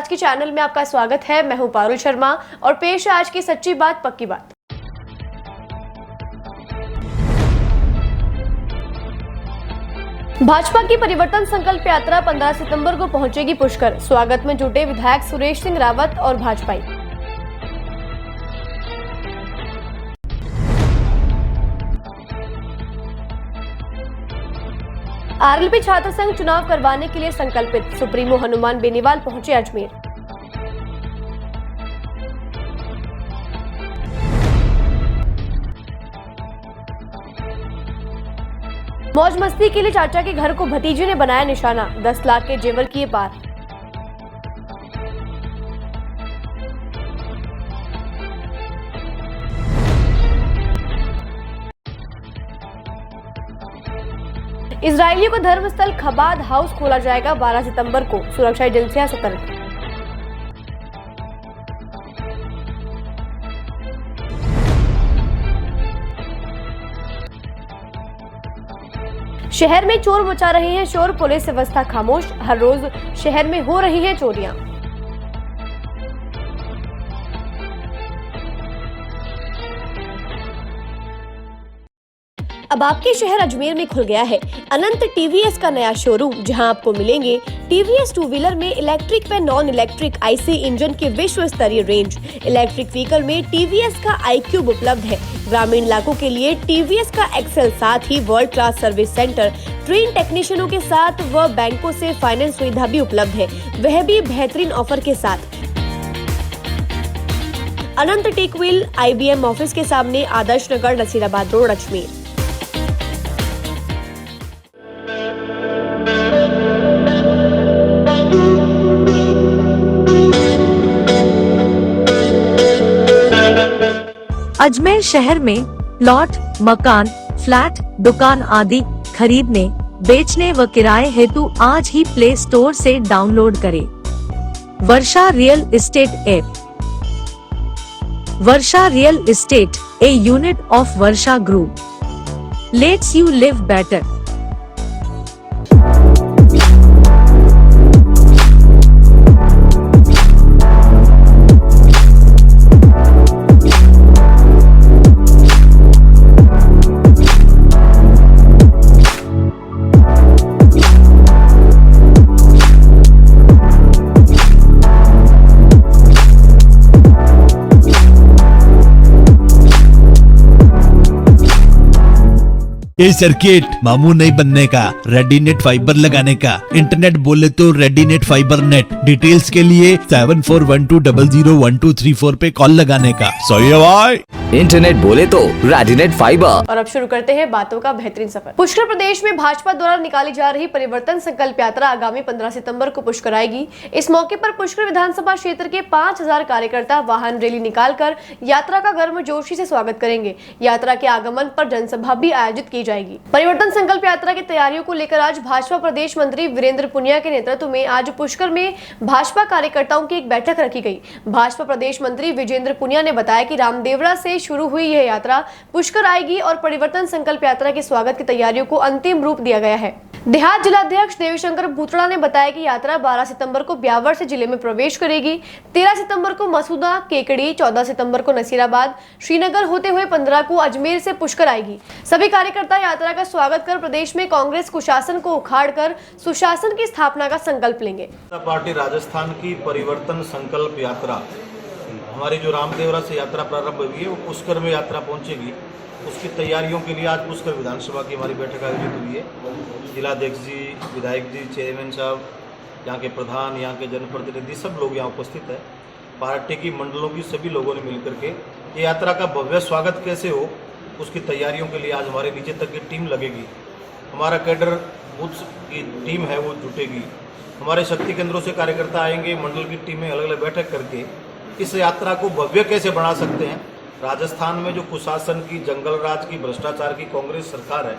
आज के चैनल में आपका स्वागत है। मैं हूं पारुल शर्मा और पेश है आज की सच्ची बात पक्की बात। भाजपा की परिवर्तन संकल्प यात्रा 15 सितंबर को पहुंचेगी पुष्कर। स्वागत में जुटे विधायक सुरेश सिंह रावत और भाजपाई। आरएलपी छात्र संघ चुनाव करवाने के लिए संकल्पित। सुप्रीमो हनुमान बेनीवाल पहुंचे अजमेर। मौज मस्ती के लिए चाचा के घर को भतीजे ने बनाया निशाना। 10 लाख के जेवर किए पार। इजरायलियों का धर्मस्थल खबाद हाउस खोला जाएगा 12 सितंबर को। सुरक्षा एजेंसियां सतर्क। शहर में चोर मचा रहे हैं शोर, पुलिस व्यवस्था खामोश। हर रोज शहर में हो रही हैं चोरियां। अब आपके शहर अजमेर में खुल गया है अनंत टीवीएस का नया शोरूम, जहां आपको मिलेंगे टीवीएस टू व्हीलर में इलेक्ट्रिक व नॉन इलेक्ट्रिक आईसी इंजन के विश्व स्तरीय रेंज। इलेक्ट्रिक व्हीकल में टीवीएस का iQube उपलब्ध है। ग्रामीण इलाकों के लिए टीवीएस का एक्सेल, साथ ही world class service centre, train टेक्नीशियनों के साथ व बैंकों से फाइनेंस सुविधा भी उपलब्ध है, वह भी बेहतरीन ऑफर के साथ। अनंत टेक व्हील IBM ऑफिस के सामने, आदर्श नगर, नसीराबाद रोड, अजमेर। अजमेर शहर में प्लॉट, मकान, फ्लैट, दुकान आदि खरीदने, बेचने व किराए हेतु आज ही प्ले स्टोर से डाउनलोड करें Varsha real estate app. Varsha real estate, a unit of Varsha group, lets you live better. ये सर्किट मामूल नहीं बनने का, रेडीनेट फाइबर लगाने का। इंटरनेट बोले तो रेडीनेट फाइबर नेट। डिटेल्स के लिए 7412001234 पे कॉल लगाने का। सही है भाई। इंटरनेट बोले तो रेडीनेट फाइबर। और अब शुरू करते हैं बातों का बेहतरीन सफर। पुष्कर प्रदेश में भाजपा द्वारा निकाली जा रही परिवर्तन संकल्प यात्रा आगामी 15 सितंबर को पुष्कर आएगी। इस मौके पर पुष्कर विधानसभा क्षेत्र के 5000 कार्यकर्ता वाहन रैली निकालकर यात्रा का गर्मजोशी से स्वागत करेंगे। यात्रा के आगमन पर जनसभा भी आयोजित की जाएगी। परिवर्तन संकल्प यात्रा की तैयारियों को लेकर आज भाजपा प्रदेश मंत्री वीरेंद्र पुनिया के नेतृत्व में आज पुष्कर में भाजपा कार्यकर्ताओं की एक बैठक रखी गई। भाजपा प्रदेश मंत्री विजेंद्र पुनिया ने बताया कि रामदेवरा से शुरू हुई यह यात्रा पुष्कर आएगी और परिवर्तन संकल्प यात्रा के स्वागत की तैयारियों को अंतिम रूप दिया गया है। देहात जिलाध्यक्ष देवीशंकर भूतड़ा ने बताया कि यात्रा 12 सितंबर को ब्यावर से जिले में प्रवेश करेगी। 13 सितंबर को मसूदा, केकड़ी, 14 सितंबर को नसीराबाद, श्रीनगर होते हुए 15 को अजमेर से पुष्कर आएगी। सभी कार्यकर्ता यात्रा का स्वागत कर प्रदेश में कांग्रेस कुशासन को उखाड़कर सुशासन की स्थापना का संकल्प लेंगे। पार्टी राजस्थान की परिवर्तन संकल्प यात्रा, हमारी जो रामदेवरा से यात्रा प्रारंभ हुई है वो पुष्कर में यात्रा पहुंचेगी। उसकी तैयारियों के लिए आज पुष्कर विधानसभा की हमारी बैठक आयोजित हुई है। जिलाध्यक्ष जी, विधायक जी, चेयरमैन साहब, यहाँ के प्रधान, यहाँ के जनप्रतिनिधि, सब लोग यहाँ उपस्थित है। पार्टी की मंडलों की सभी लोगों ने मिलकर के ये यात्रा का भव्य स्वागत कैसे हो, उसकी तैयारियों के लिए आज हमारे नीचे तक की टीम लगेगी। हमारा कैडर बूथ की टीम है वो जुटेगी। हमारे शक्ति केंद्रों से कार्यकर्ता आएंगे। मंडल की टीमें अलग अलग बैठक करके इस यात्रा को भव्य कैसे बना सकते हैं। राजस्थान में जो कुशासन की, जंगल राज की, भ्रष्टाचार की कांग्रेस सरकार है,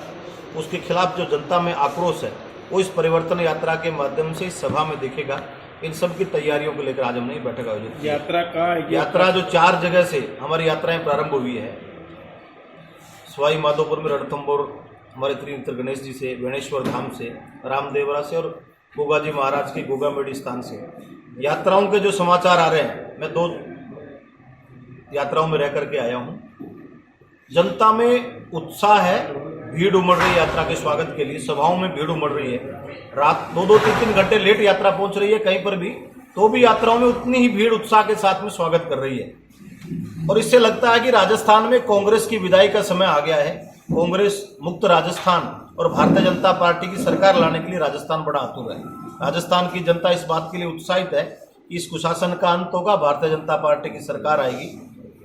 उसके खिलाफ जो जनता में आक्रोश है वो इस परिवर्तन यात्रा के माध्यम से इस सभा में दिखेगा। इन सब की तैयारियों को लेकर आज हमने बैठक आयोजित की। यात्रा जो 4 जगह से हमारी यात्राएं प्रारंभ हुई है। सवाई माधोपुर में रणथंभौर हमारे त्रिनेत्र गणेश जी से, वेणेश्वर धाम से, रामदेवरा से और गोगा जी महाराज के गोगा मेडी स्थान से। यात्राओं के जो समाचार आ रहे हैं, मैं 2 यात्राओं में रह करके आया हूं। जनता में उत्साह है, भीड़ उमड़ रही है यात्रा के स्वागत के लिए, सभाओं में भीड़ उमड़ रही है। रात 2-2, 3-3 घंटे लेट यात्रा पहुंच रही है कहीं पर भी, तो भी यात्राओं में उतनी ही भीड़ उत्साह के साथ में स्वागत कर रही है। और इससे लगता है कि राजस्थान में कांग्रेस की विदाई का समय आ गया है। कांग्रेस मुक्त राजस्थान और भारतीय जनता पार्टी की सरकार लाने के लिए राजस्थान बड़ा आतुर है। राजस्थान की जनता इस बात के लिए उत्साहित है कि इस कुशासन का अंत होगा, भारतीय जनता पार्टी की सरकार आएगी।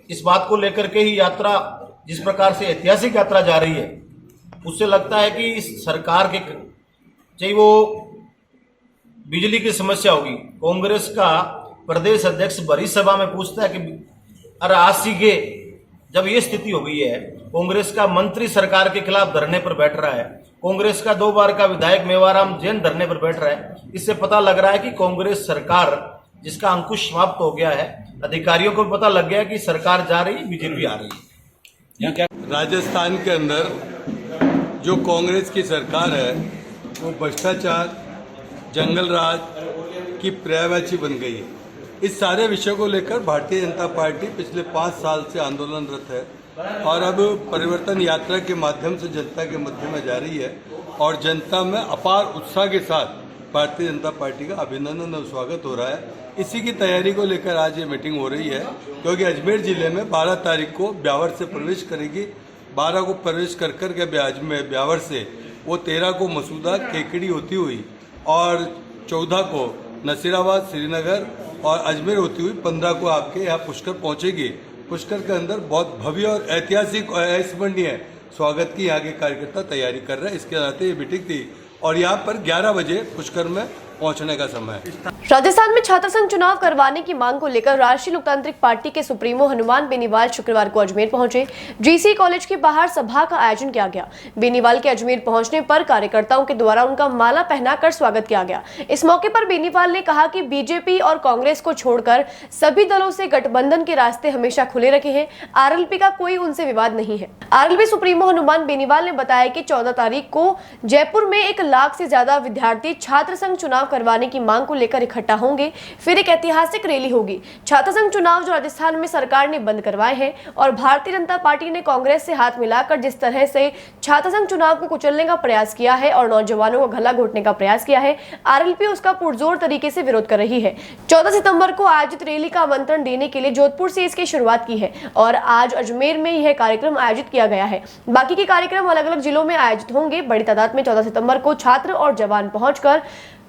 इस बात को लेकर के ही यात्रा, जिस प्रकार से ऐतिहासिक यात्रा जा रही है, उससे लगता है कि इस सरकार के, चाहे वो बिजली की समस्या होगी, कांग्रेस का प्रदेश अध्यक्ष बड़ी सभा में पूछता है कि अरे आसी के, जब ये स्थिति हो गई है, कांग्रेस का मंत्री सरकार के खिलाफ धरने पर बैठ रहा है, कांग्रेस का 2 बार का विधायक मेवाराम जैन धरने पर बैठ रहा है, इससे पता लग रहा है कि कांग्रेस सरकार जिसका अंकुश समाप्त हो गया है, अधिकारियों को भी पता लग गया कि सरकार जा रही, बीजेपी आ रही है। राजस्थान के अंदर जो कांग्रेस की सरकार है वो भ्रष्टाचार, जंगल राज की पर्यायवाची बन गई है। इस सारे विषय को लेकर भारतीय जनता पार्टी पिछले 5 साल से आंदोलनरत है और अब परिवर्तन यात्रा के माध्यम से जनता के मध्य में जा रही है और जनता में अपार उत्साह के साथ भारतीय जनता पार्टी का अभिनंदन और स्वागत हो रहा है। इसी की तैयारी को लेकर आज ये मीटिंग हो रही है, क्योंकि अजमेर जिले में 12 तारीख को ब्यावर से प्रवेश करेगी। 12 को प्रवेश कर के ब्यावर से वो 13 को मसूदा केकड़ी होती हुई और 14 को नसीराबाद, श्रीनगर और अजमेर होती हुई 15 को आपके यहाँ पुष्कर पहुँचेगी। पुष्कर के अंदर बहुत भव्य और ऐतिहासिक और अविस्मरणीय स्वागत की यहाँ के कार्यकर्ता तैयारी कर रहे हैं। इसके नाते ये मीटिंग थी और यहाँ पर 11 बजे पुष्कर में पहुंचने का समय है। राजस्थान में छात्र संघ चुनाव करवाने की मांग को लेकर राष्ट्रीय लोकतांत्रिक पार्टी के सुप्रीमो हनुमान बेनीवाल शुक्रवार को अजमेर पहुंचे। जीसी कॉलेज के बाहर सभा का आयोजन किया गया। बेनीवाल के अजमेर पहुंचने पर कार्यकर्ताओं के द्वारा उनका माला पहनाकर स्वागत किया गया। इस मौके पर बेनीवाल ने कहा कि बीजेपी और कांग्रेस को छोड़कर सभी दलों से गठबंधन के रास्ते हमेशा खुले रखे हैं। आरएलपी का कोई उनसे विवाद नहीं है। आरएलपी सुप्रीमो हनुमान बेनीवाल ने बताया कि 14 तारीख को जयपुर में 1 लाख से ज्यादा विद्यार्थी छात्र संघ चुनाव करवाने की मांग को लेकर इकट्ठा होंगे। फिर एक ऐतिहासिक रैली होगी। छात्र संघ चुनाव जो राजस्थान में सरकार ने बंद करवाए हैं और भारतीय जनता पार्टी ने कांग्रेस से हाथ मिलाकर जिस तरह से छात्र संघ चुनाव को कुचलने का प्रयास किया है और नौजवानों का गला घोटने का प्रयास किया है, आरएलपी उसका पुरजोर तरीके से विरोध कर रही है। 14 सितंबर को आयोजित रैली का आमंत्रण देने के लिए जोधपुर से इसकी शुरुआत की है और आज अजमेर में यह कार्यक्रम आयोजित किया गया है। बाकी के कार्यक्रम अलग अलग जिलों में आयोजित होंगे। बड़ी तादाद में 14 सितंबर को छात्र और जवान पहुंचकर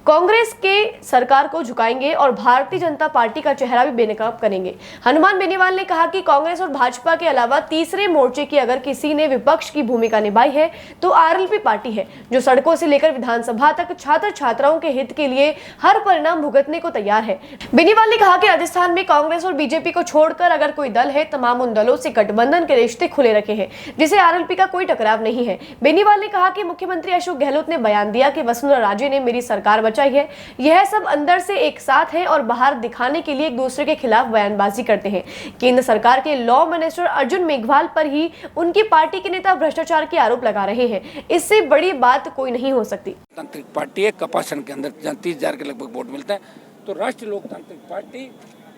कांग्रेस के सरकार को झुकाएंगे और भारतीय जनता पार्टी का चेहरा भी बेनकाब करेंगे। हनुमान बेनीवाल ने कहा कि कांग्रेस और भाजपा के अलावा तीसरे मोर्चे की अगर किसी ने विपक्ष की भूमिका निभाई है तो आरएलपी पार्टी है, जो सड़कों से लेकर विधानसभा तक छात्र छात्राओं के हित के लिए हर परिणाम भुगतने को तैयार है। बेनीवाल ने कहा कि राजस्थान में कांग्रेस और बीजेपी को छोड़कर अगर कोई दल है, तमाम उन दलों से गठबंधन के रिश्ते खुले रखे हैं, जिसे आरएलपी का कोई टकराव नहीं है। बेनीवाल ने कहा कि मुख्यमंत्री अशोक गहलोत ने बयान दिया कि वसुंधरा राजे ने मेरी सरकार बचाई है। यह सब अंदर से एक साथ है और बाहर दिखाने के लिए एक दूसरे के खिलाफ बयानबाजी करते हैं। केंद्र सरकार के लॉ मिनिस्टर अर्जुन मेघवाल पर ही उनकी पार्टी के नेता भ्रष्टाचार के आरोप लगा रहे हैं। इससे बड़ी बात कोई नहीं हो सकती। तांत्रिक पार्टी है, कपासन के अंदर 30,000 के लगभग वोट मिलते हैं। तो राष्ट्रीय लोकतांत्रिक पार्टी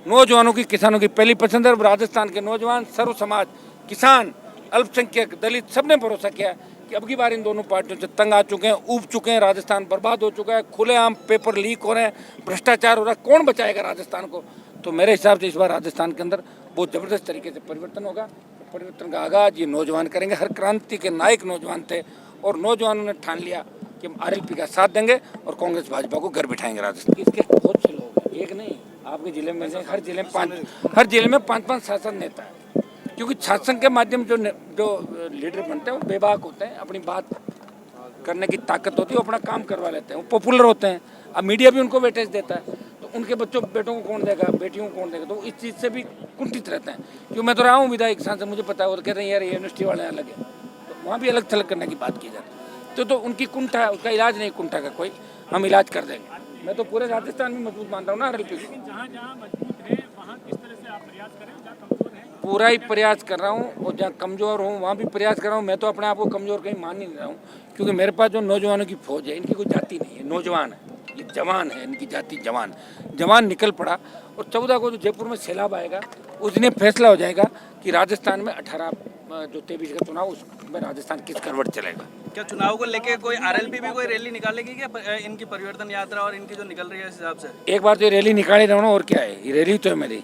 नौजवानों की, किसानों की पहली पसंद है। राजस्थान के नौजवान, सर्व समाज, किसान, अल्पसंख्यक, दलित, सबने भरोसा किया कि अब की बार इन दोनों पार्टियों से तंग आ चुके हैं, ऊब चुके हैं। राजस्थान बर्बाद हो चुका है, खुलेआम पेपर लीक हो रहे हैं, भ्रष्टाचार हो रहा है। कौन बचाएगा राजस्थान को? तो मेरे हिसाब से इस बार राजस्थान के अंदर बहुत जबरदस्त तरीके से परिवर्तन होगा। परिवर्तन का आगाज ये नौजवान करेंगे। हर क्रांति के नायक नौजवान थे और नौजवानों ने ठान लिया कि हम आरएलपी का साथ देंगे और कांग्रेस भाजपा को घर बिठाएंगे राजस्थान। इसके बहुत से लोग हैं, एक नहीं, आपके जिले में हर जिले में 5-5 शासन नेता है। क्योंकि छात्र संघ के माध्यम जो लीडर बनते हैं वो बेबाक होते हैं, अपनी बात करने की ताकत होती है, वो अपना काम करवा लेते हैं, वो पॉपुलर होते हैं। अब मीडिया भी उनको वेटेज देता है, तो उनके बेटों को कौन देगा, बेटियों को कौन देगा? तो इस चीज़ से भी कुंठित रहते हैं। क्योंकि मैं तो रहा हूँ विधायक सांसद, मुझे पता है। वो कह रहे हैं यार यूनिवर्सिटी वाले अलग है, तो वहाँ भी अलग थलग करने की बात की जाती है। तो उनकी कुंठा है, उसका इलाज नहीं कुंठा का कोई, हम इलाज कर देंगे। मैं तो पूरे राजस्थान में मजबूत मानता हूँ ना आरएलपी को। पूरा ही प्रयास कर रहा हूँ और जहाँ कमज़ोर हूँ वहाँ भी प्रयास कर रहा हूँ। मैं तो अपने आप को कमज़ोर कहीं मान नहीं रहा हूँ, क्योंकि मेरे पास जो नौजवानों की फौज है, इनकी कोई जाति नहीं है, नौजवान है। ये जवान है, इनकी जाति जवान निकल पड़ा। और 14 को जो जयपुर में सैलाब आएगा उस दिन फैसला हो जाएगा कि राजस्थान में 23 का चुनाव उसमें राजस्थान किस करवट चलेगा। क्या चुनाव को लेके कोई आरएलपी भी कोई रैली निकालेगी क्या इनकी परिवर्तन यात्रा और इनकी जो निकल रही है इस हिसाब से? एक बार तो ये रैली निकाले रहो ना, और क्या है, ये रैली तो है मेरी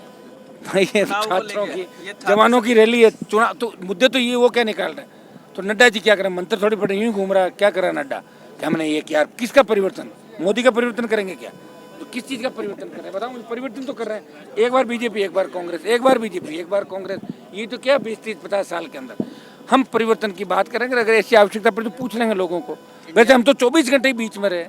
भाई, ये छात्रों की, जवानों की रैली है। चुनाव तो मुद्दे तो ये वो क्या निकाल रहे हैं, तो नड्डा जी क्या करें, मंत्र थोड़ी पड़े, यूं घूम रहा है, क्या कर रहा है नड्डा कि हमने ये किया। किसका परिवर्तन, मोदी का परिवर्तन करेंगे क्या? तो किस चीज़ का परिवर्तन कर रहे हैं बताओ मुझे? परिवर्तन तो कर रहे हैं, एक बार बीजेपी एक बार कांग्रेस, एक बार बीजेपी एक बार कांग्रेस, ये तो क्या 20-30-50 साल के अंदर हम परिवर्तन की बात करेंगे। अगर ऐसी आवश्यकता पड़े तो पूछ लेंगे लोगों को। वैसे हम तो 24 घंटे बीच में रहे।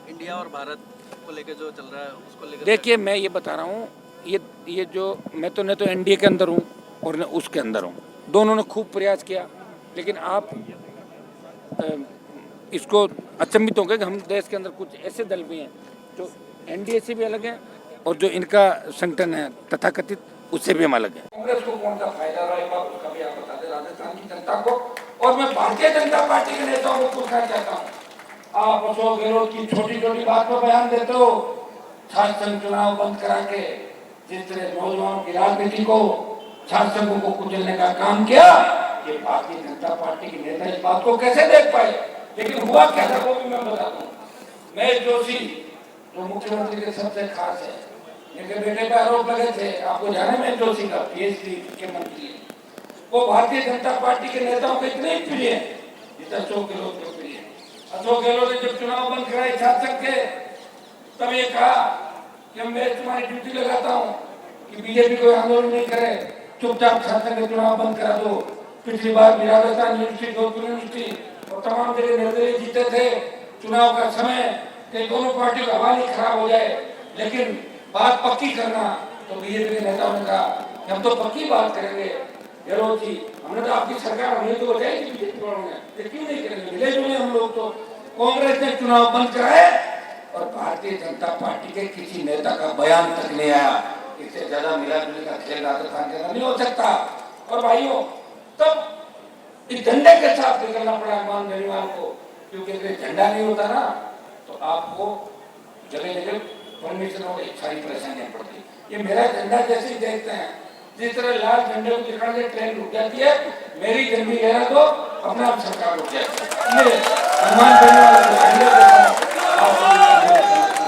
इंडिया और भारत को लेकर जो चल रहा है उसको लेकर देखिए मैं ये बता रहा हूँ, ये जो मैं तो न तो एनडीए के अंदर हूँ और न उसके अंदर हूँ, दोनों ने खूब प्रयास किया, लेकिन आप इसको अचंभित होंगे कि हम देश के अंदर कुछ ऐसे दल भी हैं जो एनडीए से भी अलग हैं और जो इनका संगठन है तथाकथित उससे भी हम अलग हैं। कांग्रेस को कौन सा फायदा रहा है उसका भी आप बता दें राजस्थान की जनता को। और मैं भारतीय जनता पार्टी के नेताओं को पूछना चाहता हूँ, आप अशोक गहलोत की छोटी छोटी बात पर बयान देते हो, छात्र संघ चुनाव बंद करा के जिस तरह नौजवानों की राजनीति को छात्र संघों को कुचलने का काम किया, ये भारतीय जनता पार्टी के नेता इस बात को कैसे देख पाए? लेकिन हुआ क्या था वो भी मैं बताता हूँ। महेश जोशी जो मुख्यमंत्री के सबसे खास है, इनके बेटे पर आरोप लगे थे, आपको जाने महेश जोशी का पीएचडी के मंत्री, वो भारतीय जनता पार्टी के नेताओं के इतने प्रिय है जितना अशोक गहलोत के प्रिय है। अशोक गहलोत ने जब चुनाव बंद कराए छात्र संघ के, तब ये कहा कि मैं तुम्हारी ड्यूटी लगाता हूँ कि बीजेपी कोई आंदोलन नहीं करे, चुपचाप छात्र संघ के चुनाव बंद करा दो। पिछली बार राजस्थान यूनिवर्सिटी, जोधपुर यूनिवर्सिटी और तमाम जगह निर्दलीय जीते थे। चुनाव का समय कि दोनों पार्टियों का हवा नहीं खराब हो जाए, लेकिन बात पक्की करना, तो बीजेपी के नेताओं ने कहा कि हम तो पक्की बात करेंगे। गहलोत जी, हमने तो आपकी सरकार हमने तो बताई कि बीजेपी वालों ने, क्यों नहीं करेंगे, मिले जुले हम लोग। तो कांग्रेस ने चुनाव बंद कराए और भारतीय जनता पार्टी के किसी नेता का बयान तक नहीं आया। इससे ज्यादा मिला जुले का खेल राजस्थान के अंदर नहीं हो सकता। और भाइयों, तब इस झंडे के साथ निकलना पड़ा मान बेनीवाल को, क्योंकि अगर झंडा नहीं होता ना तो आपको जगह जगह परमिशन और सारी परेशानियां पड़ती। ये मेरा झंडा जैसे ही देखते हैं, जिस तरह लाल झंडे को दिखा के ट्रेन रुक जाती है, मेरी झंडी लहरा तो अपना आप सरकार रुक जाती है। हनुमान बेनीवाल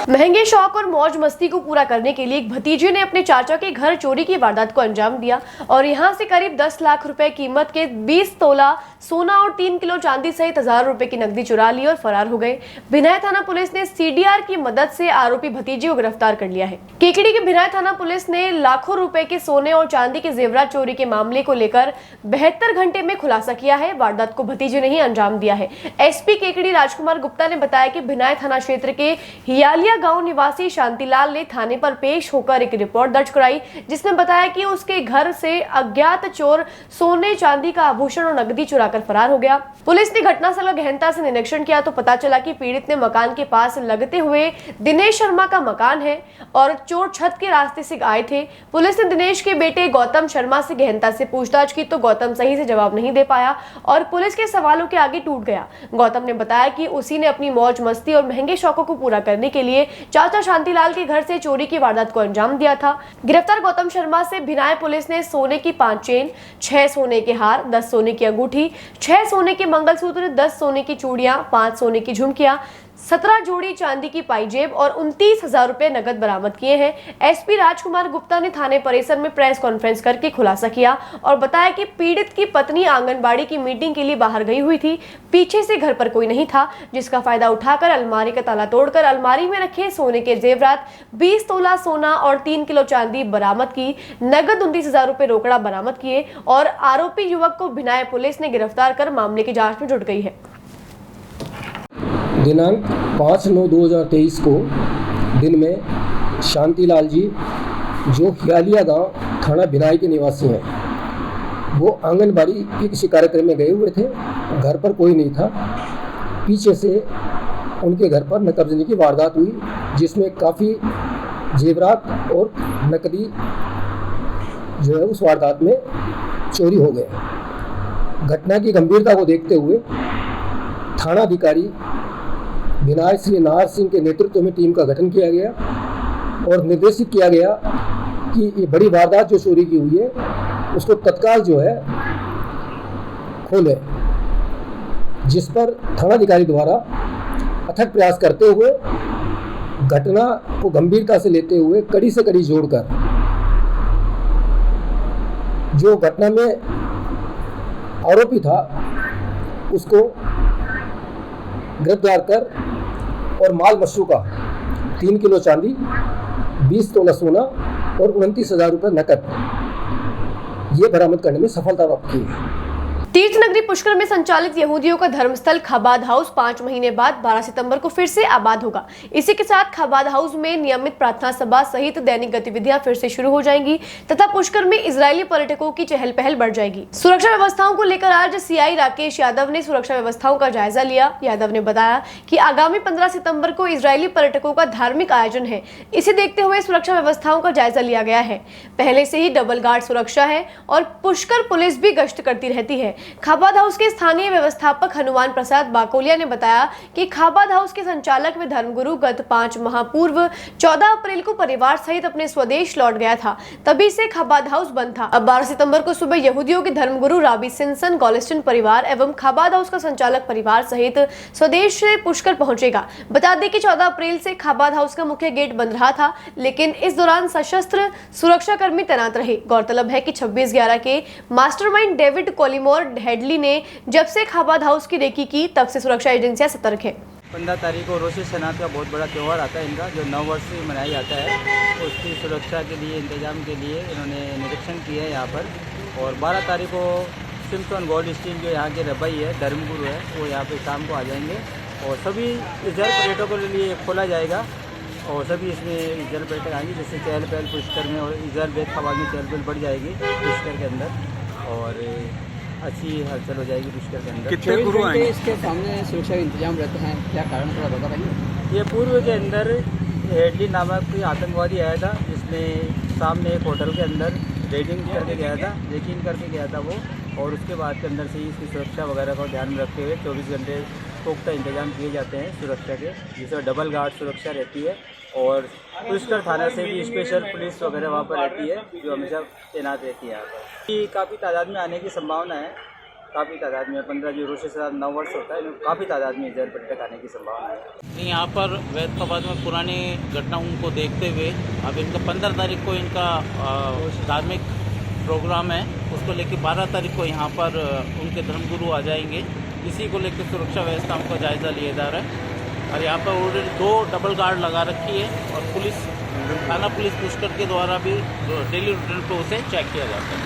महंगे शौक और मौज मस्ती को पूरा करने के लिए एक भतीजे ने अपने चाचा के घर चोरी की वारदात को अंजाम दिया और यहां से करीब 10 लाख रुपए कीमत के 20 तोला सोना और 3 किलो चांदी सहित 1000 रुपए की नकदी चुरा ली और फरार हो गए। भिनाई थाना पुलिस ने सीडीआर की मदद से आरोपी भतीजे को गिरफ्तार कर लिया है। केकड़ी की भिनाई थाना पुलिस ने लाखों रुपए के सोने और चांदी के जेवरात चोरी के मामले को लेकर 72 घंटे में खुलासा किया है। वारदात को भतीजे ने ही अंजाम दिया है। एसपी केकड़ी राजकुमार गुप्ता ने बताया कि भिनाई थाना क्षेत्र के हियालिया गांव निवासी शांतिलाल ने थाने पर पेश होकर एक रिपोर्ट दर्ज कराई, जिसमें बताया कि उसके घर से अज्ञात चोर सोने चांदी का आभूषण और नकदी चुराकर फरार हो गया। पुलिस ने घटनास्थल का गहनता से निरीक्षण किया तो पता चला कि पीड़ित ने मकान के पास लगते हुए दिनेश शर्मा का मकान है और चोर छत के रास्ते से आए थे। पुलिस ने दिनेश के बेटे गौतम शर्मा से गहनता से पूछताछ की तो गौतम सही से जवाब नहीं दे पाया और पुलिस के सवालों के आगे टूट गया। गौतम ने बताया कि उसी ने अपनी मौज मस्ती और महंगे शौकों को पूरा करने के लिए चाचा शांतिलाल के घर से चोरी की वारदात को अंजाम दिया था। गिरफ्तार गौतम शर्मा से भिनाई पुलिस ने सोने की 5 चेन, 6 सोने के हार, 10 सोने की अंगूठी, 6 सोने के मंगलसूत्र, 10 सोने की चूड़ियां, 5 सोने की झुमकियां, 17 जोड़ी चांदी की पाइजेब और 29,000 रुपए नगद बरामद किए हैं। एसपी राजकुमार गुप्ता ने थाने परिसर में प्रेस कॉन्फ्रेंस करके खुलासा किया और बताया कि पीड़ित की पत्नी आंगनबाड़ी की मीटिंग के लिए बाहर गई हुई थी। पीछे से घर पर कोई नहीं था, जिसका फायदा उठाकर अलमारी का ताला तोड़कर अलमारी में रखे सोने के जेवरात 20 तोला सोना और 3 किलो चांदी बरामद की। नगद 29,000 रुपए रोकड़ा बरामद किए और आरोपी युवक को भिनाई पुलिस ने गिरफ्तार कर मामले की जाँच में जुट गई है। दिनांक 5/9/2023 को दिन में शांतिलाल जी, जो हियालिया गांव थाना भिनाई के निवासी हैं, वो आंगनबाड़ी के किसी कार्यक्रम में गए हुए थे। घर पर कोई नहीं था। पीछे से उनके घर पर नकबजनी की वारदात हुई, जिसमें काफ़ी जेवरात और नकदी जो है उस वारदात में चोरी हो गए। घटना की गंभीरता को देखते हुए थाना अधिकारी विनायक श्री नाहर सिंह के नेतृत्व में टीम का गठन किया गया और निर्देशित किया गया कि ये बड़ी वारदात जो चोरी की हुई है उसको तत्काल जो है खोले, जिस पर थानाधिकारी द्वारा अथक प्रयास करते हुए घटना को गंभीरता से लेते हुए कड़ी से कड़ी जोड़कर जो घटना में आरोपी था उसको गिरफ्तार कर और माल मशरूका 3 किलो चांदी, 20 तोला सोना और 29,000 रुपये नकद ये बरामद करने में सफलता प्राप्त की है। तीर्थ नगरी पुष्कर में संचालित यहूदियों का धर्मस्थल खाबाद हाउस 5 महीने बाद 12 सितंबर को फिर से आबाद होगा। इसी के साथ खाबाद हाउस में नियमित प्रार्थना सभा सहित दैनिक गतिविधियां फिर से शुरू हो जाएंगी तथा पुष्कर में इजरायली पर्यटकों की चहल पहल बढ़ जाएगी। सुरक्षा व्यवस्थाओं को लेकर आज सीआई राकेश यादव ने सुरक्षा व्यवस्थाओं का जायजा लिया। यादव ने बताया कि आगामी 15 सितंबर को इजरायली पर्यटकों का धार्मिक आयोजन है, इसे देखते हुए सुरक्षा व्यवस्थाओं का जायजा लिया गया है। पहले से ही डबल गार्ड सुरक्षा है और पुष्कर पुलिस भी गश्त करती रहती है। खाबाद हाउस के स्थानीय व्यवस्थापक हनुमान प्रसाद बाकोलिया ने बताया कि खाबाद हाउस के संचालक व धर्मगुरु गत 5 माह पूर्व 14 अप्रैल को परिवार सहित अपने स्वदेश लौट गया था, तभी से खाबाद हाउस बंद था। अब 12 सितंबर को सुबह यहूदियों के धर्मगुरु राबी सिंसन गॉलिस्टन परिवार एवं खाबाद हाउस का संचालक परिवार सहित स्वदेश से पुष्कर पहुंचेगा। बता दें कि 14 अप्रैल से खाबाद हाउस का मुख्य गेट बंद रहा था, लेकिन इस दौरान सशस्त्र सुरक्षा कर्मी तैनात रहे। गौरतलब है कि 26/11 के मास्टरमाइंड डेविड कोलिमोर हेडली ने जब से खाबाद हाउस की रेकी की तब से सुरक्षा एजेंसियां सतर्क है। 15 तारीख को रोश शनात का बहुत बड़ा त्यौहार आता है इनका, जो 9 वर्ष से मनाया जाता है। उसकी सुरक्षा के लिए इंतजाम के लिए इन्होंने निरीक्षण किया है यहाँ पर। और 12 तारीख को सिम्पसन गोल्डस्टीन जो यहाँ के रबई है, धर्मगुरु है, वो यहाँ पे शाम को आ जाएंगे और सभी इजरायल पर्यटकों के लिए खोला जाएगा और सभी इसमें इजरायल पर्यटक आएंगे, जिससे चहल पहल पुष्कर में और इजरायल बेग खाबाद में चहल पहल बढ़ जाएगी पुष्कर के अंदर और अच्छी हलचल हो जाएगी पुष्कर के अंदर। कितने गुरु आएंगे? इसके सामने सुरक्षा के इंतजाम रहते हैं, क्या कारण थोड़ा बता पाएंगे? ये पूर्व के अंदर हेडली नामक कोई आतंकवादी आया था, जिसने सामने एक होटल के अंदर रेडिंग करके गया था, चेकिंग करके गया था वो, और उसके बाद के अंदर से ही इसकी सुरक्षा वगैरह को ध्यान में रखते हुए 24 घंटे पुख्ता इंतजाम किए जाते हैं सुरक्षा के, जिसमें डबल गार्ड सुरक्षा रहती है और पुष्कर थाना से भी स्पेशल पुलिस वगैरह वहाँ पर रहती है, जो हमेशा तैनात रहती है यहाँ पर। काफ़ी तादाद में आने की संभावना है, काफ़ी तादाद में 15 जो रोश से 9 वर्ष होता है, काफ़ी तादाद में इधर पर्यटक आने की संभावना है। यहाँ पर वैद खाबाद में पुरानी घटनाओं को देखते हुए अब इनका 15 तारीख को इनका धार्मिक प्रोग्राम है, उसको लेकर 12 तारीख को यहाँ पर उनके धर्मगुरु आ जाएंगे। इसी को लेकर सुरक्षा व्यवस्थाओं का जायजा लिया जा रहा है और यहाँ पर ऑलरेडी 2 डबल गार्ड लगा रखी है और पुलिस थाना पुलिस पुष्कर के द्वारा भी डेली रूटीन पे उसे चेक किया जाता है।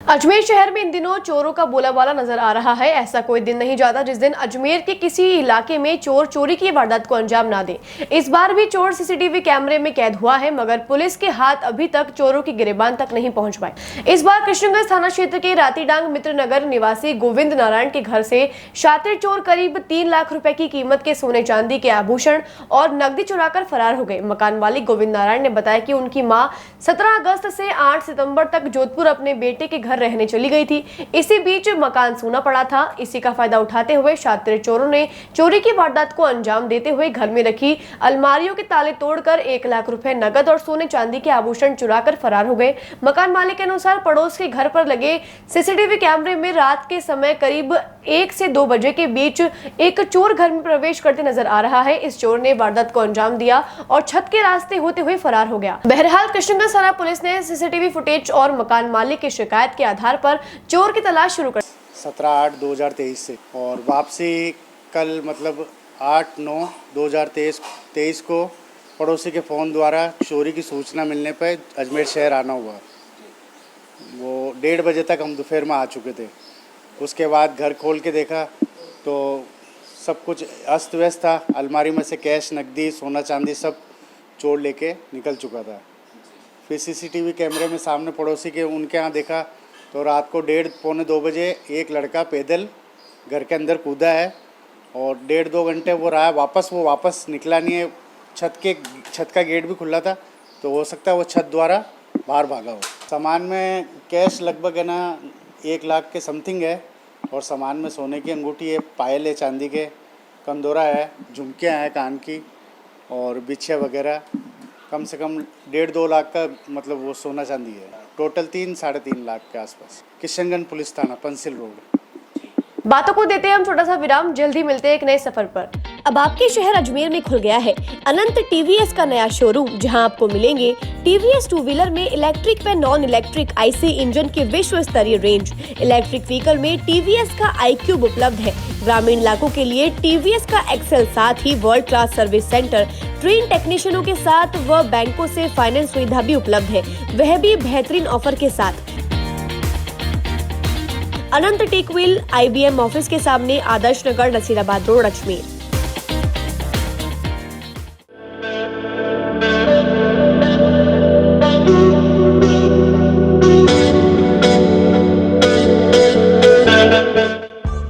अजमेर शहर में इन दिनों चोरों का बोलाबाला नजर आ रहा है। ऐसा कोई दिन नहीं जाता जिस दिन अजमेर के किसी इलाके में चोर चोरी की वारदात को अंजाम ना दे। इस बार भी चोर सीसीटीवी कैमरे में कैद हुआ है, मगर पुलिस के हाथ अभी तक चोरों की गिरबान तक नहीं पहुंच पाए। इस बार कृष्णगंज थाना क्षेत्र के रातीडांग मित्रनगर निवासी गोविंद नारायण के घर से शातिर चोर करीब 3 लाख रुपए की कीमत के सोने चांदी के आभूषण और नकदी चुराकर फरार हो गए। मकान मालिक गोविंद नारायण ने बताया कि उनकी मां 17 अगस्त से 8 सितंबर तक जोधपुर अपने बेटे के घर रहने चली गई थी। इसी बीच मकान सूना पड़ा था। इसी का फायदा उठाते हुए शातिर चोरों ने चोरी की वारदात को अंजाम देते हुए घर में रखी अलमारियों के ताले तोड़कर 1 लाख रुपए नगद और सोने चांदी के आभूषण चुराकर फरार हो गए। मकान मालिक के अनुसार पड़ोस के घर पर लगे सीसीटीवी कैमरे में रात के समय करीब 1 से 2 बजे के बीच एक चोर घर में प्रवेश करते नजर आ रहा है। इस चोर ने वारदात को अंजाम दिया और छत के रास्ते होते हुए फरार हो गया। बहरहाल कृष्णगंज थाना पुलिस ने सीसीटीवी फुटेज और मकान मालिक की शिकायत के आधार पर चोर की तलाश शुरू कर 17/8/2023 से और वापसी कल मतलब 8/9/2023 को पड़ोसी के फ़ोन द्वारा चोरी की सूचना मिलने पर अजमेर शहर आना हुआ। वो 1:30 बजे तक हम दोपहर में आ चुके थे। उसके बाद घर खोल के देखा तो सब कुछ अस्त व्यस्त था। अलमारी में से कैश, नकदी, सोना चांदी सब चोर लेके निकल चुका था। फिर सीसीटीवी कैमरे में सामने पड़ोसी के उनके यहाँ देखा तो रात को 1:30-1:45 बजे एक लड़का पैदल घर के अंदर कूदा है और 1.5-2 घंटे वो रहा। वो वापस निकला नहीं है। छत का गेट भी खुला था, तो हो सकता है वो छत द्वारा बाहर भागा हो। सामान में कैश लगभग है ना 1 लाख के समथिंग है और सामान में सोने की अंगूठी है, पायल है चांदी के, कंदोरा है, झुमकियाँ हैं कान की और बिछिया वगैरह। कम से कम 1.5-2 लाख का मतलब वो सोना चांदी है। टोटल 3-3.5 लाख के आसपास। किशनगंज पुलिस थाना, पंसिल रोड। बातों को देते हैं हम छोटा सा विराम, जल्दी मिलते हैं एक नए सफर पर। अब आपके शहर अजमेर में खुल गया है अनंत टीवीएस का नया शोरूम, जहां आपको मिलेंगे टीवीएस टू व्हीलर में इलेक्ट्रिक व नॉन इलेक्ट्रिक आईसी इंजन के विश्व स्तरीय रेंज। इलेक्ट्रिक व्हीकल में टीवीएस का iQube उपलब्ध है। ग्रामीण इलाकों के लिए टीवीएस का एक्सेल, साथ ही world class service centre, train टेक्नीशियनों के साथ व बैंकों से फाइनेंस सुविधा भी उपलब्ध है, वह भी बेहतरीन ऑफर के साथ। अनंत टेक व्हील IBM ऑफिस के सामने, आदर्श नगर, नसीराबाद रोड, अजमेर।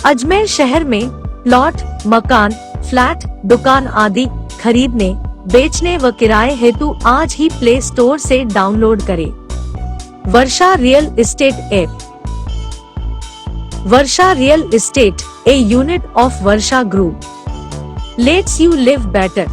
अजमेर शहर में प्लॉट, मकान, फ्लैट, दुकान आदि खरीदने, बेचने व किराए हेतु आज ही प्ले स्टोर से डाउनलोड करें Varsha real estate app. Varsha real estate, a unit of Varsha Group, lets you live better.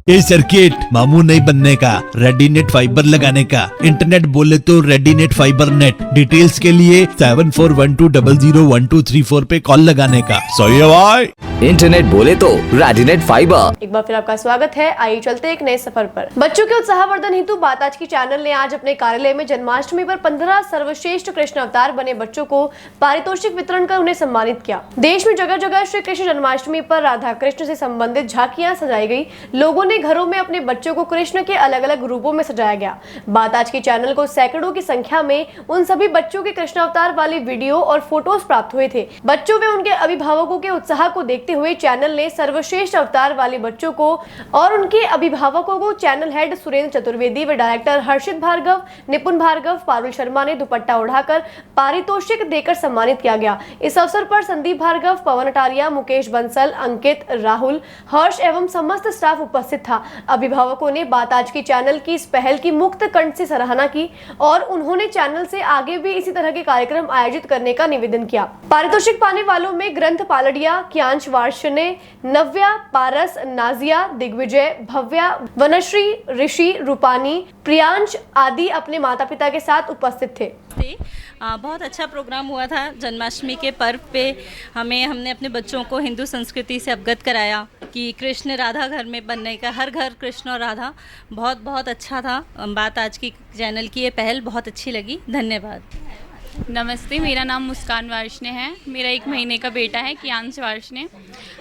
ए सर्किट मामू नहीं बनने का, रेडीनेट फाइबर लगाने का। इंटरनेट बोले तो रेडीनेट फाइबर नेट। डिटेल्स के लिए 7412001234 पे कॉल लगाने का। सही है भाई। इंटरनेट बोले तो रेडीनेट फाइबर। एक बार फिर आपका स्वागत है। आइए चलते हैं एक नए सफर पर। बच्चों के उत्साहवर्धन हेतु बात आज की चैनल ने आज अपने कार्यालय में जन्माष्टमी पर 15 सर्वश्रेष्ठ कृष्ण अवतार बने बच्चों को पारितोषिक वितरण कर उन्हें सम्मानित किया। देश में जगह जगह श्री कृष्ण जन्माष्टमी पर राधा कृष्ण से संबंधित झांकियां सजाई गई। लोगों ने घरों में अपने बच्चों को कृष्ण के अलग अलग रूपों में सजाया गया। बात आज की चैनल को सैकड़ों की संख्या में उन सभी बच्चों के कृष्ण अवतार वाली वीडियो और फोटोज प्राप्त हुए थे। बच्चों व उनके अभिभावकों के उत्साह को देखते हुए चैनल ने सर्वश्रेष्ठ अवतार वाले बच्चों को और उनके अभिभावकों को चैनल हेड सुरेंद्र चतुर्वेदी व डायरेक्टर हर्षित भार्गव, निपुण भार्गव, पारुल शर्मा ने दुपट्टा उड़ाकर पारितोषिक देकर सम्मानित किया गया। इस अवसर पर संदीप भार्गव, पवन अटारिया, मुकेश बंसल, अंकित, राहुल, हर्ष एवं समस्त स्टाफ उपस्थित था। अभिभावकों ने बात आज की चैनल की इस पहल की मुक्त कंठ से सराहना की और उन्होंने चैनल से आगे भी इसी तरह के कार्यक्रम आयोजित करने का निवेदन किया। पारितोषिक पाने वालों में ग्रंथ पालड़िया, क्यांश वार्षने, नव्या, पारस, नाजिया, दिग्विजय, भव्या, वनश्री, ऋषि, रूपानी, प्रियांश आदि अपने माता पिता के साथ उपस्थित थे। बहुत अच्छा प्रोग्राम हुआ था। जन्माष्टमी के पर्व पे हमने अपने बच्चों को हिंदू संस्कृति से अवगत कराया कि कृष्ण राधा घर में बनने का, हर घर कृष्ण और राधा, बहुत अच्छा था। बात आज की चैनल की ये पहल बहुत अच्छी लगी। धन्यवाद। नमस्ते, मेरा नाम मुस्कान वार्ष्णे है। मेरा 1 महीने का बेटा है क्यांश वार्ष्णे।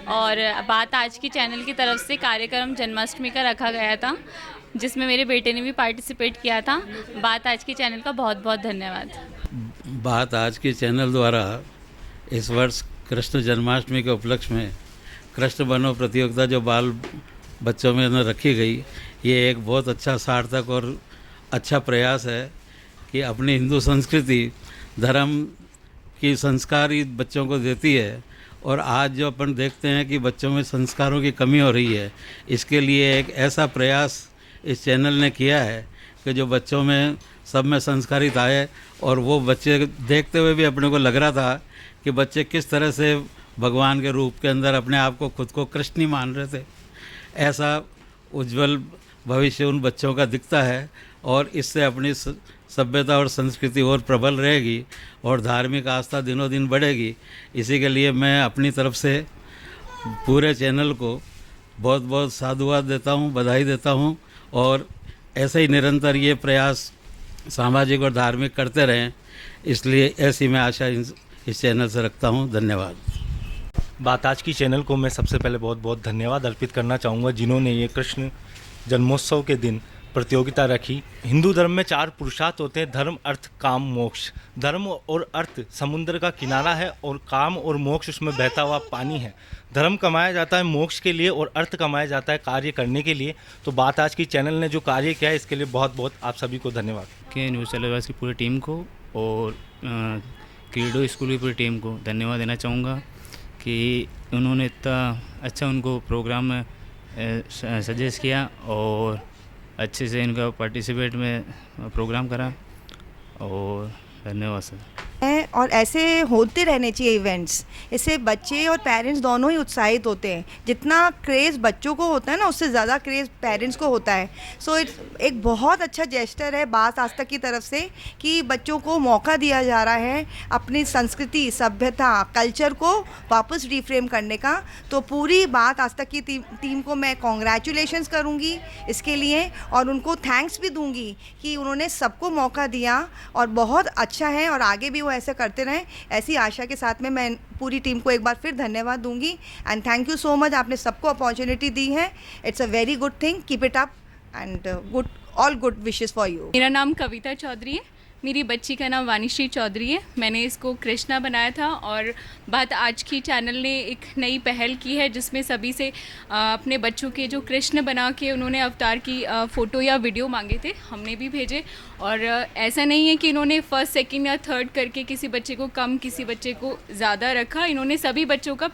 और बात आज की चैनल की तरफ से कार्यक्रम जन्माष्टमी का रखा गया था, जिसमें मेरे बेटे ने भी पार्टिसिपेट किया था। बात आज की चैनल का बहुत धन्यवाद। बात आज के चैनल द्वारा इस वर्ष कृष्ण जन्माष्टमी के उपलक्ष्य में कृष्ण बनो प्रतियोगिता जो बाल बच्चों में रखी गई, ये एक बहुत अच्छा सार्थक और अच्छा प्रयास है कि अपनी हिंदू संस्कृति, धर्म की संस्कार ही बच्चों को देती है। और आज जो अपन देखते हैं कि बच्चों में संस्कारों की कमी हो रही है, इसके लिए एक ऐसा प्रयास इस चैनल ने किया है कि जो बच्चों में सब में संस्कारित आए। और वो बच्चे देखते हुए भी अपने को लग रहा था कि बच्चे किस तरह से भगवान के रूप के अंदर अपने आप को खुद को कृष्ण ही मान रहे थे। ऐसा उज्जवल भविष्य उन बच्चों का दिखता है और इससे अपनी सभ्यता और संस्कृति और प्रबल रहेगी और धार्मिक आस्था दिनों दिन बढ़ेगी। इसी के लिए मैं अपनी तरफ से पूरे चैनल को बहुत साधुवाद देता हूँ, बधाई देता हूँ और ऐसे ही निरंतर ये प्रयास सामाजिक और धार्मिक करते रहें, इसलिए ऐसी मैं आशा इस चैनल से रखता हूँ। धन्यवाद। बात आज की चैनल को मैं सबसे पहले बहुत धन्यवाद अर्पित करना चाहूँगा, जिन्होंने ये कृष्ण जन्मोत्सव के दिन प्रतियोगिता रखी। हिंदू धर्म में 4 पुरुषार्थ होते हैं, धर्म अर्थ काम मोक्ष। धर्म और अर्थ समुद्र का किनारा है और काम और मोक्ष उसमें बहता हुआ पानी है। धर्म कमाया जाता है मोक्ष के लिए और अर्थ कमाया जाता है कार्य करने के लिए। तो बात आज की चैनल ने जो कार्य किया है इसके लिए बहुत बहुत आप सभी को धन्यवाद। के न्यूज़ टेलीवाइज की पूरी टीम को और क्रीडो स्कूल की पूरी टीम को धन्यवाद देना चाहूँगा कि उन्होंने इतना अच्छा उनको प्रोग्राम में सजेस्ट किया और अच्छे से इनका पार्टिसिपेट में प्रोग्राम करा और धन्यवाद सर। और ऐसे होते रहने चाहिए इवेंट्स, इससे बच्चे और पेरेंट्स दोनों ही उत्साहित होते हैं। जितना क्रेज़ बच्चों को होता है ना उससे ज़्यादा क्रेज़ पेरेंट्स को होता है। सो इट्स एक बहुत अच्छा जेस्टर है बात आज तक की तरफ से कि बच्चों को मौका दिया जा रहा है अपनी संस्कृति, सभ्यता, कल्चर को वापस रिफ्रेम करने का। तो पूरी बात आज तक की टीम को मैं कॉन्ग्रेचुलेशंस करूँगी इसके लिए और उनको थैंक्स भी दूँगी कि उन्होंने सबको मौका दिया और बहुत अच्छा है और आगे भी वो ऐसे करते रहें। ऐसी आशा के साथ में मैं पूरी टीम को एक बार फिर धन्यवाद दूंगी and thank you so much. आपने सबको अपॉर्चुनिटी दी है, it's a very good thing, keep it up and good all good wishes for you. मेरा नाम कविता चौधरी है, मेरी बच्ची का नाम वानीश्री चौधरी है। मैंने इसको कृष्णा बनाया था और बात आज की चैनल ने एक नई पहल की है जिसमें सभी से अपने बच्चों के जो कृष्ण बना के उन्होंने अवतार की फ़ोटो या वीडियो मांगे थे, हमने भी भेजे। और ऐसा नहीं है कि इन्होंने फर्स्ट, सेकंड या थर्ड करके किसी बच्चे को कम, किसी बच्चे को ज़्यादा रखा। इन्होंने सभी बच्चों का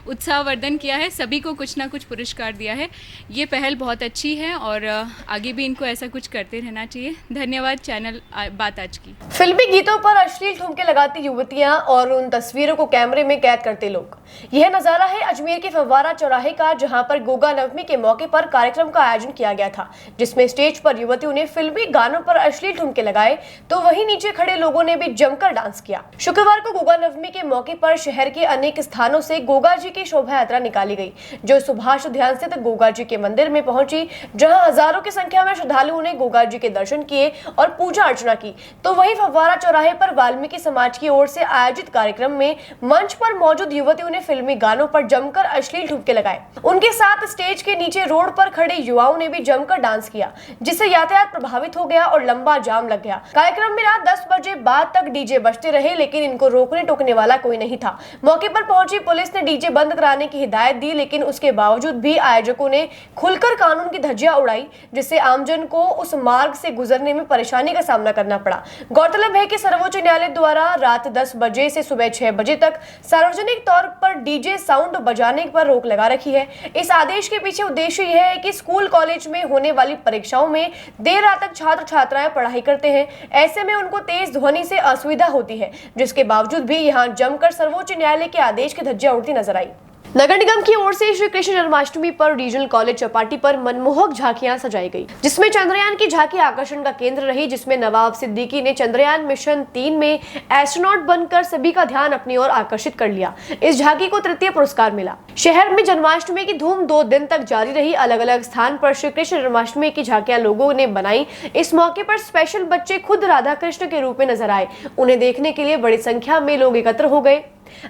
उत्साहवर्धन किया है, सभी को कुछ ना कुछ पुरस्कार दिया है। ये पहल बहुत अच्छी है और आगे भी इनको ऐसा कुछ करते रहना चाहिए। धन्यवाद चैनल बात आज की। फिल्मी गीतों पर अश्लील ठुमके लगाती युवतियां और उन तस्वीरों को कैमरे में कैद करते लोग। यह नजारा है अजमेर के फव्वारा चौराहे का, जहां पर गोगा नवमी के मौके पर कार्यक्रम का आयोजन किया गया था, जिसमें स्टेज पर युवतियों ने फिल्मी गानों पर अश्लील ठुमके लगाए तो वहीं नीचे खड़े लोगों ने भी जमकर डांस किया। शुक्रवार को गोगा नवमी के मौके पर शहर के अनेक स्थानों से गोगा जी की शोभा यात्रा निकाली गई, जो सुभाष उद्यान स्थित गोगा जी के मंदिर में पहुंची, जहां हजारों की संख्या में श्रद्धालुओं ने गोगा जी के दर्शन किए और पूजा अर्चना की। तो वहीं फव्वारा चौराहे पर वाल्मीकि समाज की ओर से आयोजित कार्यक्रम में मंच पर मौजूद युवतियों ने फिल्मी गानों पर जमकर अश्लील ठुमके लगाए। उनके साथ स्टेज के नीचे रोड पर खड़े युवाओं ने भी जमकर डांस किया, जिससे यातायात प्रभावित हो गया और लंबा जाम लग गया। कार्यक्रम में रात 10 बजे बाद तक डीजे बजते रहे, लेकिन इनको रोकने टोकने वाला कोई नहीं था। मौके पर पहुंची पुलिस ने डीजे बंद कराने की हिदायत दी, लेकिन उसके बावजूद भी आयोजकों ने खुलकर कानून की धज्जियां उड़ाई, जिससे आमजन को उस मार्ग से गुजरने में परेशानी का सामना करना पड़ा। गौरतलब है कि सर्वोच्च न्यायालय द्वारा रात 10 बजे से सुबह 6 बजे तक सार्वजनिक तौर पर डीजे साउंड बजाने पर रोक लगा रखी है। इस आदेश के पीछे उद्देश्य यह है कि स्कूल कॉलेज में होने वाली परीक्षाओं में देर रात तक छात्र छात्राएं पढ़ाई करते हैं, ऐसे में उनको तेज ध्वनि से असुविधा होती है, जिसके बावजूद भी यहां जमकर सर्वोच्च न्यायालय के आदेश की धज्जियां उड़ती नजर आई। नगर निगम की ओर से श्री कृष्ण जन्माष्टमी पर रीजनल कॉलेज चौपाटी पर मनमोहक झांकियां सजाई गई, जिसमें चंद्रयान की झांकी आकर्षण का केंद्र रही, जिसमें नवाब सिद्दीकी ने चंद्रयान मिशन 3 में एस्ट्रोनॉट बनकर सभी का ध्यान अपनी ओर आकर्षित कर लिया। इस झांकी को तृतीय पुरस्कार मिला। शहर में जन्माष्टमी की धूम 2 दिन तक जारी रही। अलग अलग स्थान पर श्री कृष्ण जन्माष्टमी की झांकियां लोगों ने बनाई। इस मौके पर स्पेशल बच्चे खुद राधा कृष्ण के रूप में नजर आए। उन्हें देखने के लिए बड़ी संख्या में लोग एकत्र हो गए।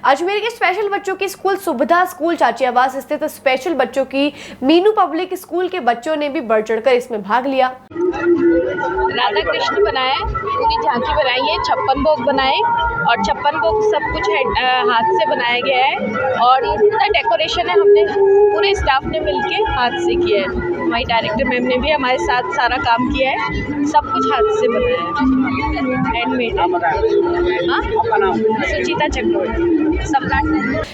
अजमेर के स्पेशल बच्चों की स्कूल सुविधा स्कूल चाचियावास स्थित स्पेशल बच्चों की मीनू पब्लिक स्कूल के बच्चों ने भी बढ़ चढ़कर इसमें भाग लिया। राधा कृष्ण बनाया, पूरी झांकी बनाई है, 56 भोग बनाए और 56 भोग सब कुछ हाथ से बनाया गया है और ये जितना डेकोरेशन है हमने पूरे स्टाफ ने मिलके हाथ से किया है। हमारी डायरेक्टर मैम ने भी हमारे साथ सारा काम किया है, सब कुछ हाथ से बनाया है, हैंडमेड है। सुचिता चक्रवर्ती।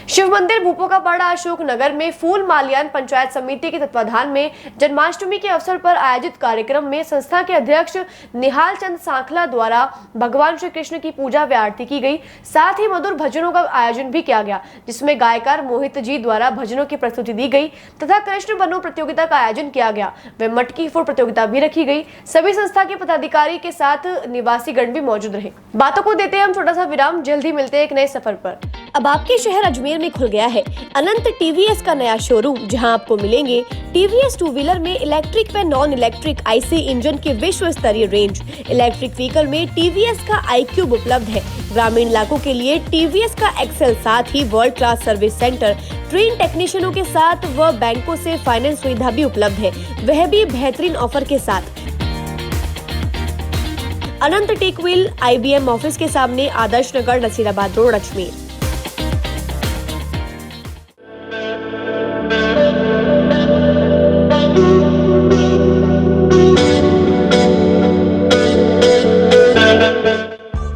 शिव मंदिर भूपोकापाड़ा अशोक नगर में फूल माल्यान पंचायत समिति के तत्वाधान में जन्माष्टमी के अवसर पर आयोजित कार्यक्रम में संस्था के अध्यक्ष निहाल चंद सांखला द्वारा भगवान श्री कृष्ण की पूजा व आरती की गई। साथ ही मधुर भजनों का आयोजन भी किया गया, जिसमें गायकार मोहित जी द्वारा भजनों की प्रस्तुति दी गई तथा कृष्ण बनो प्रतियोगिता का आयोजन किया गया व मटकी फोड़ प्रतियोगिता भी रखी गई। सभी संस्था के पदाधिकारी के साथ निवासी गण भी मौजूद रहे। बातों को देते हम छोटा सा विराम, जल्द ही मिलते हैं एक नए सफर पर। अब आपके शहर अजमेर में खुल गया है अनंत टीवीएस का नया शोरूम, जहां आपको मिलेंगे टीवीएस 2 व्हीलर में इलेक्ट्रिक व नॉन इलेक्ट्रिक आईसी इंजन की विश्व स्तरीय रेंज। इलेक्ट्रिक व्हीकल में टीवीएस का iQube उपलब्ध है। ग्रामीण इलाकों के लिए टीवीएस का एक्सेल, साथ ही world class service centre, train टेक्नीशियनों के साथ व बैंकों से फाइनेंस सुविधा भी उपलब्ध है, वह भी बेहतरीन ऑफर के साथ। अनंत टेकविल IBM ऑफिस के सामने, आदर्श नगर, नसीराबाद रोड, अजमेर।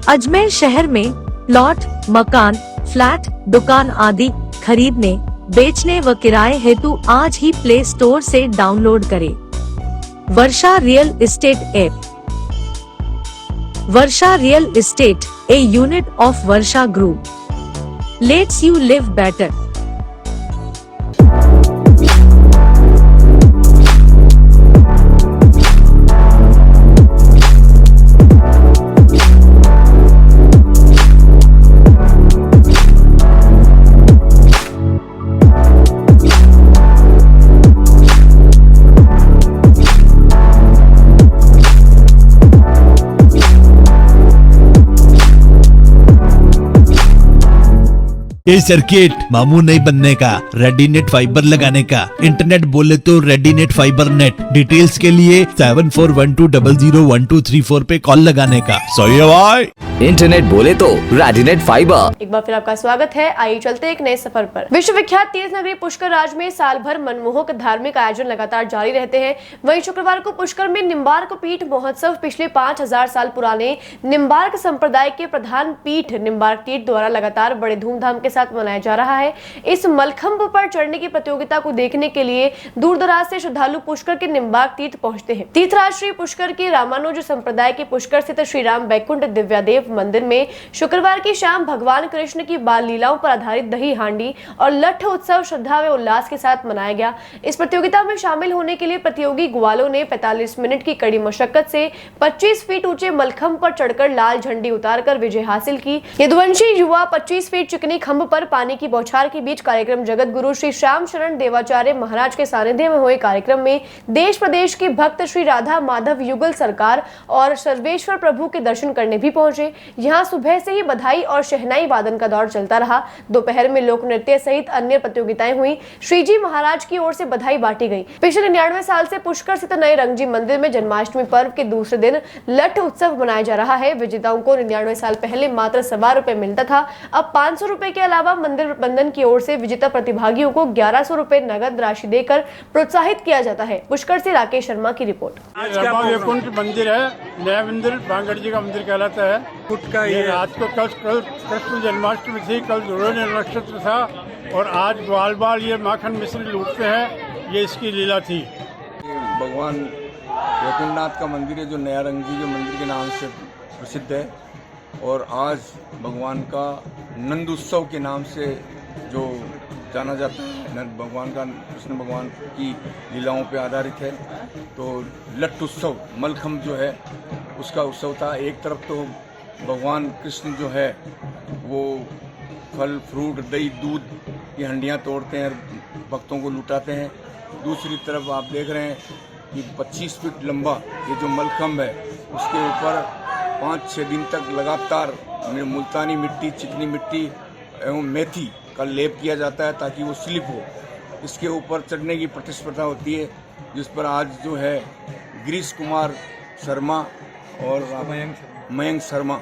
अजमेर शहर में प्लॉट, मकान, फ्लैट, दुकान आदि खरीदने, बेचने व किराए हेतु आज ही प्ले स्टोर से डाउनलोड करें Varsha real estate app. Varsha real estate, a unit of Varsha group, lets you live better. ए सर्किट मामू नहीं बनने का, रेडीनेट फाइबर लगाने का, इंटरनेट बोले तो रेडीनेट फाइबर नेट। डिटेल्स के लिए 7412001234 पे कॉल लगाने का। सही है भाई। इंटरनेट बोले तो रेडीनेट फाइबर। एक बार फिर आपका स्वागत है। आइए चलते एक नए सफर पर। विश्वविख्यात तीर्थ नगरी पुष्कर राज में साल भर मनमोहक धार्मिक आयोजन लगातार जारी रहते हैं। वहीं शुक्रवार को पुष्कर में निम्बार्क पीठ महोत्सव पिछले 5000 साल पुराने निम्बार्क संप्रदाय के प्रधान पीठ निम्बार्क तीर्थ द्वारा लगातार बड़े धूमधाम के साथ मनाया जा रहा है। इस मलखंभ पर चढ़ने की प्रतियोगिता को देखने के लिए दूर दराज से श्रद्धालु पुष्कर के निम्बार्क तीर्थ पहुंचते हैं। तीर्थराज श्री पुष्कर के रामानुज संप्रदाय के पुष्कर स्थित श्री राम बैकुंठ दिव्यादेव मंदिर में शुक्रवार की शाम भगवान कृष्ण की बाल लीलाओं पर आधारित दही हांडी और लठ उत्सव श्रद्धा व उल्लास के साथ मनाया गया। इस प्रतियोगिता में शामिल होने के लिए प्रतियोगी ग्वालों ने 45 मिनट की कड़ी मशक्कत से 25 फीट ऊंचे मलखंभ पर चढ़कर लाल झंडी उतारकर विजय हासिल की। यदुवंशी युवा 25 फीट चिकनी खंभ पर पानी की बौछार के बीच कार्यक्रम जगत गुरु श्री श्याम शरण देवाचार्य महाराज के सानिध्य में हुए कार्यक्रम में देश प्रदेश के भक्त श्री राधा माधव युगल सरकार और सर्वेश्वर प्रभु के दर्शन करने भी पहुंचे। यहाँ सुबह से ही बधाई और शहनाई वादन का दौर चलता रहा। दोपहर में लोक नृत्य सहित अन्य प्रतियोगिताएं हुई। श्री जी महाराज की ओर से बधाई बांटी गई। पिछले 99 साल से पुष्कर स्थित नए रंगजी मंदिर में जन्माष्टमी पर्व के दूसरे दिन लठ उत्सव मनाया जा रहा है। विजेताओं को 99 साल पहले मात्र ₹1.25 मिलता था। अब 500 रुपए के अलावा मंदिर प्रबंधन की ओर से विजेता प्रतिभागियों को 1100 रुपए नगद राशि देकर प्रोत्साहित किया जाता है। पुष्कर से राकेश शर्मा की रिपोर्ट। वैकुंठ मंदिर है, नया मंदिर भांगड़ जी का मंदिर कहलाता है। आज को कल कृष्ण जन्माष्टमी थी, कल रोहिणी नक्षत्र था और आज बाल बाल ये माखन मिश्री लूटते हैं, ये इसकी लीला थी। भगवान वैकुंठनाथ का मंदिर है जो नया रंगजी जो मंदिर के नाम से प्रसिद्ध है और आज भगवान का नंद उत्सव के नाम से जो जाना जाता है। भगवान का कृष्ण भगवान की लीलाओं पे आधारित है। तो लठ उत्सव मलखंभ जो है उसका उत्सव था। एक तरफ तो भगवान कृष्ण जो है वो फल फ्रूट दही दूध की हंडियाँ तोड़ते हैं, भक्तों को लुटाते हैं। दूसरी तरफ आप देख रहे हैं कि 25 फीट लंबा ये जो मलखंभ है उसके ऊपर 5-6 दिन तक लगातार मुल्तानी मिट्टी, चिकनी मिट्टी एवं मेथी का लेप किया जाता है ताकि वो स्लिप हो। इसके ऊपर चढ़ने की प्रतिस्पर्धा होती है जिस पर आज जो है गिरीश कुमार शर्मा और मयंक शर्मा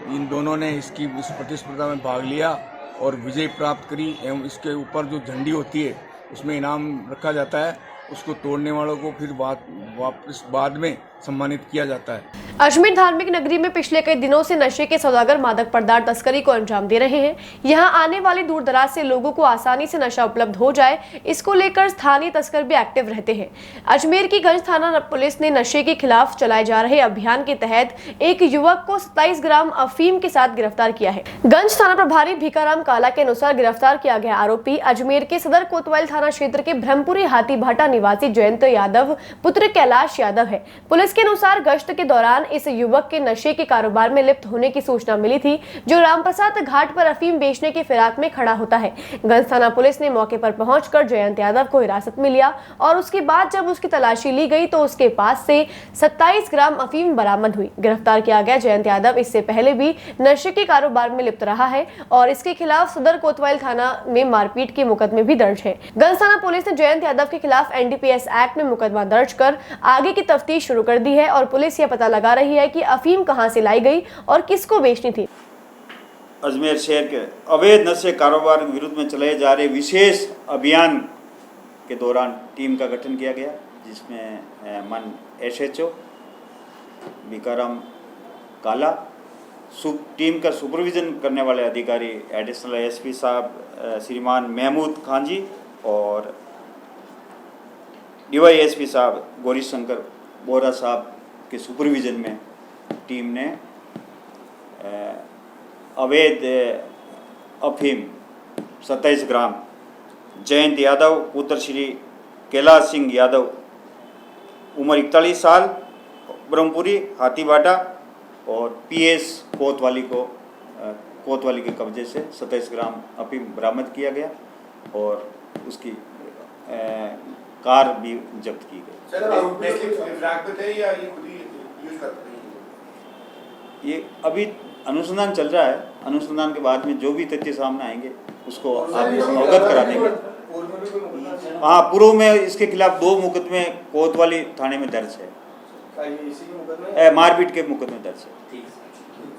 इन दोनों ने इस प्रतिस्पर्धा में भाग लिया और विजय प्राप्त करी। एवं इसके ऊपर जो झंडी होती है उसमें इनाम रखा जाता है, उसको तोड़ने वालों को फिर वापस बाद में सम्मानित किया जाता है। अजमेर धार्मिक नगरी में पिछले कई दिनों से नशे के सौदागर मादक पदार्थ तस्करी को अंजाम दे रहे हैं। यहां आने वाले दूर दराज से लोगों को आसानी से नशा उपलब्ध हो जाए, इसको लेकर स्थानीय तस्कर भी एक्टिव रहते हैं। अजमेर की गंज थाना पुलिस ने नशे के खिलाफ चलाए जा रहे अभियान के तहत एक युवक को 27 ग्राम अफीम के साथ गिरफ्तार किया है। गंज थाना प्रभारी भीकाराम काला के अनुसार गिरफ्तार किया गया आरोपी अजमेर के सदर कोतवाल थाना क्षेत्र के ब्रह्मपुरी हाथीभाटा निवासी जयंत यादव पुत्र कैलाश यादव है। पुलिस के अनुसार गश्त के दौरान इस युवक के नशे के कारोबार में लिप्त होने की सूचना मिली थी, जो रामप्रसाद घाट पर अफीम बेचने के फिराक में खड़ा होता है। गंज थाना पुलिस ने मौके पर पहुंचकर जयंत यादव को हिरासत में लिया और उसके बाद जब उसकी तलाशी ली गई तो उसके पास से 27 ग्राम अफीम बरामद हुई। गिरफ्तार किया गया जयंत यादव इससे पहले भी नशे के कारोबार में लिप्त रहा है और इसके खिलाफ सदर कोतवाल थाना में मारपीट के मुकदमे भी दर्ज है। गंज थाना पुलिस ने जयंत यादव के खिलाफ NDPS एक्ट में मुकदमा दर्ज कर आगे की तफ्तीश शुरू कर दी है और पुलिस यह पता लगा रही है कि अफीम कहां से लाई गई और किसको बेचनी थी। अजमेर शहर के अवैध नशे कारोबार के विरुद्ध में चलाए जा रहे विशेष अभियान के दौरान टीम का गठन किया गया, जिसमें मन SHO भिकाराम काला, टीम का सुपरविजन करने वाले अधिकारी एडिशनल SP साहब श्रीमान महमूद खान जी और DYSP साहब गौरी शंकर बोरा साहब के सुपरविजन में टीम ने अवैध अफीम 27 ग्राम जयंत यादव पुत्र श्री कैलाश सिंह यादव उम्र 41 साल ब्रह्मपुरी हाथीबाटा और PS कोतवाली के कब्जे से 27 ग्राम अफीम बरामद किया गया और उसकी कार भी जब्त की गई। ये अभी अनुसंधान चल रहा है, अनुसंधान के बाद में जो भी तथ्य सामने आएंगे उसको आप अवगत करा देंगे। हाँ, पूर्व में इसके खिलाफ 2 मुकदमे कोतवाली थाने में दर्ज है, मारपीट के मुकदमे दर्ज है।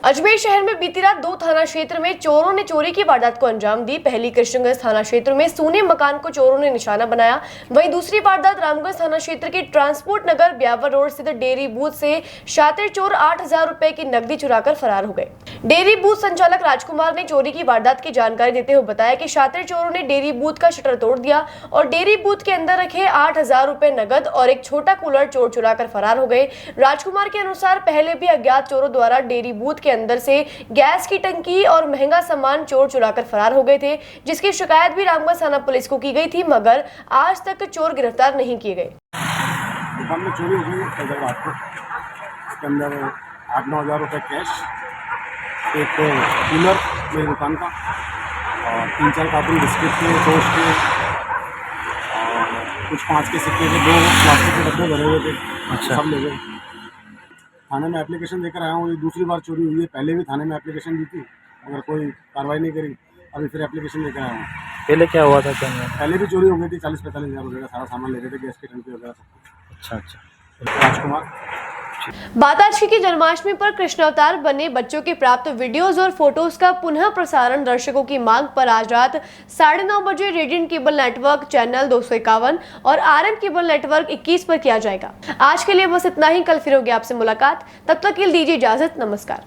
अजमेर शहर में बीती रात 2 थाना क्षेत्र में चोरों ने चोरी की वारदात को अंजाम दी। पहली कृष्णगंज थाना क्षेत्र में सोने मकान को चोरों ने निशाना बनाया, वहीं दूसरी वारदात रामगंज थाना क्षेत्र के ट्रांसपोर्ट नगर ब्यावर रोड स्थित डेयरी बूथ से शातिर चोर 8,000 रुपए की नकदी चुराकर फरार हो गए। डेयरी बूथ संचालक राजकुमार ने चोरी की वारदात की जानकारी देते हुए बताया कि शातिर चोरों ने डेयरी बूथ का शटर तोड़ दिया और डेयरी बूथ के अंदर रखे 8,000 रुपए नगद और एक छोटा कूलर चोर चुरा कर फरार हो गए। राजकुमार के अनुसार पहले भी अज्ञात चोरों द्वारा डेयरी बूथ के अंदर से गैस की टंकी और महंगा सामान चोर चुराकर फरार हो गए थे, जिसकी शिकायत भी रामगंज थाना पुलिस को की गई थी, मगर आज तक चोर गिरफ्तार नहीं किए गए। दुकान में चोरी हो गई हैदराबाद को, इसके अंदर 8-9 हज़ार रुपये कैश, एक कूलर मेरी दुकान का और 3-4 कार्टून बिस्किट के, टोस्ट के और कुछ 5 के सिक्के के 2 प्लास्टिक के डब्बे भरे हुए थे। अच्छा, सब ले गए। थाने में एप्लीकेशन देकर आया हूँ, ये दूसरी बार चोरी हुई है, पहले भी थाने में एप्लीकेशन दी थी मगर कोई कार्रवाई नहीं करी, अभी फिर एप्लीकेशन लेकर आया हूँ। पहले क्या हुआ था? क्या पहले भी चोरी हो गई थी, 40-45 हज़ार रुपये का सारा सामान ले गए थे, गैस की टंकी वगैरह सब। अच्छा। राजकुमार। बात आज की जन्माष्टमी पर कृष्ण अवतार बने बच्चों के प्राप्त वीडियोज और फोटोज का पुनः प्रसारण दर्शकों की मांग पर आज रात 9:30 बजे रेडियंट केबल नेटवर्क चैनल 251 और RM केबल नेटवर्क 21 पर किया जाएगा। आज के लिए बस इतना ही, कल फिर होगी आपसे मुलाकात, तब तक के लिए दीजिए इजाजत, नमस्कार।